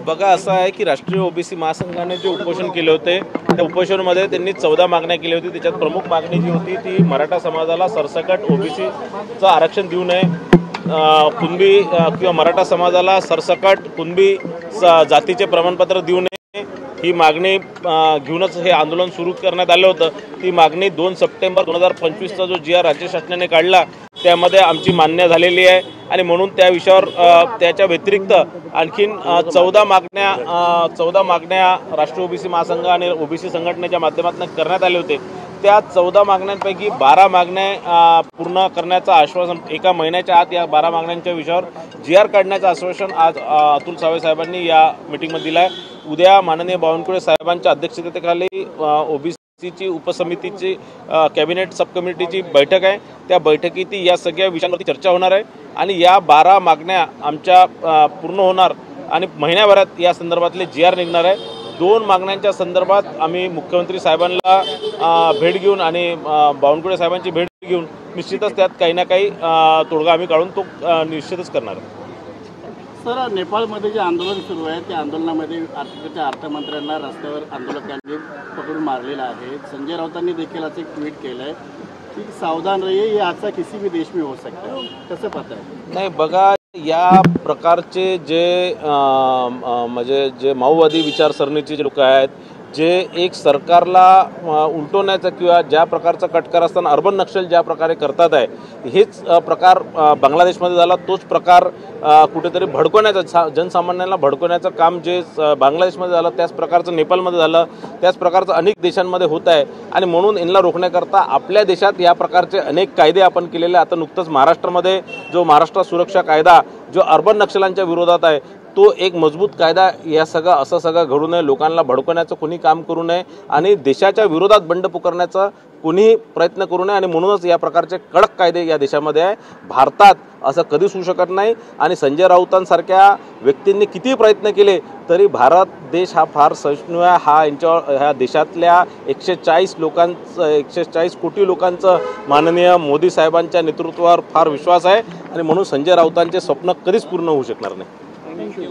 बघा असं आहे की राष्ट्रीय ओबीसी महासंघाने जे उपोषण केले होते त्या उपोषणामध्ये त्यांनी 14 मागण्या केल्या होती। त्याच्यात प्रमुख मागणी जी होती ती मराठा समाजाला सरसकट ओबीसीचं आरक्षण देऊ नये, कुणबी किंवा मराठा समाजाला सरसकट कुणबी जातीचे प्रमाणपत्र देऊ नये, ही मागणी घेऊनच हे आंदोलन सुरू करण्यात आलं होतं। ती मागणी 2 सप्टेंबर 2025चा जो GR राज्य शासनाने काढला त्यामध्ये आमची मान्य झालेली आहे आणि म्हणून त्या विषयावर त्याच्या व्यतिरिक्त आणखीन 14 मागण्या राष्ट्रीय ओबीसी महासंघ आणि ओबीसी संघटनेच्या माध्यमातून करण्यात आले होते। त्या 14 मागण्यांपैकी 12 मागण्या पूर्ण करण्याचं आश्वासन एका महिन्याच्या आत या 12 मागण्यांच्या विषयावर GR काढण्याचं आश्वासन आज अतुल सावे साहेबांनी या मीटिंगमध्ये दिलं आहे। उद्या माननीय बावनकुळे साहेबांच्या अध्यक्षतेखाली ओबीसीची उपसमितीची कॅबिनेट सब कमिटीची बैठक आहे। त्या बैठकीत या सगळ्या विषयांवरती चर्चा होणार आहे आणि या 12 मागण्या आमच्या पूर्ण होणार आणि महिन्याभरात या संदर्भातले GR निघणार आहे। 2 मागण्यांच्या संदर्भात आम्ही मुख्यमंत्री साहेबांना भेट घेऊन आणि बावनकुळे साहेबांची भेट घेऊन निश्चितच त्यात काही ना काही तोडगा आम्ही काढून तो निश्चितच करणार आहे। सर, नेपाळमध्ये जे आंदोलन सुरू आहे त्या आंदोलनामध्ये अर्थमंत्र्यांना रस्त्यावर आंदोलकांनी पकडून मारलेलं आहे। संजय राऊतांनी देखील असं एक ट्विट केलं आहे की सावधान रहिए, ये हादसा किसी भी देश में हो सकता है। कसं पाहताय? नाही बघा, या प्रकारचे जे म्हणजे जे माओवादी विचारसरणीचे जे लोक आहेत, जे एक सरकारला उलटवण्याचा किंवा ज्या प्रकारचा कटकार असताना अर्बन नक्षल ज्या प्रकारे करतात आहे, हेच प्रकार बांगलादेशमध्ये झाला। तोच प्रकार कुठेतरी भडकवण्याचा, जनसामान्यांना भडकवण्याचं काम जे बांगलादेशमध्ये झालं त्याच प्रकारचं नेपाळमध्ये झालं, त्याच प्रकारचं अनेक देशांमध्ये होत आहे आणि म्हणून यांना रोखण्याकरता आपल्या देशात या प्रकारचे अनेक कायदे आपण केलेले। आता नुकतंच महाराष्ट्रामध्ये जो महाराष्ट्र सुरक्षा कायदा जो अर्बन नक्षलांच्या विरोधात आहे तो एक मजबूत कायदा, या असं सगळं घडू नये, लोकांना भडकवण्याचं कोणी काम करू नये आणि देशाच्या विरोधात बंड पुकारण्याचा कोणीही प्रयत्न करू नये आणि म्हणूनच या प्रकारचे कडक कायदे या देशामध्ये आहे। भारतात असं कधीच होऊ शकत नाही आणि संजय राऊतांसारख्या व्यक्तींनी कितीही प्रयत्न केले तरी भारत देश हा फार सहिष्णू आहे। ह्या देशातल्या 140 कोटी लोकांचं माननीय मोदी साहेबांच्या नेतृत्वावर फार विश्वास आहे आणि म्हणून संजय राऊतांचे स्वप्न कधीच पूर्ण होऊ शकणार नाही। थँक्यू।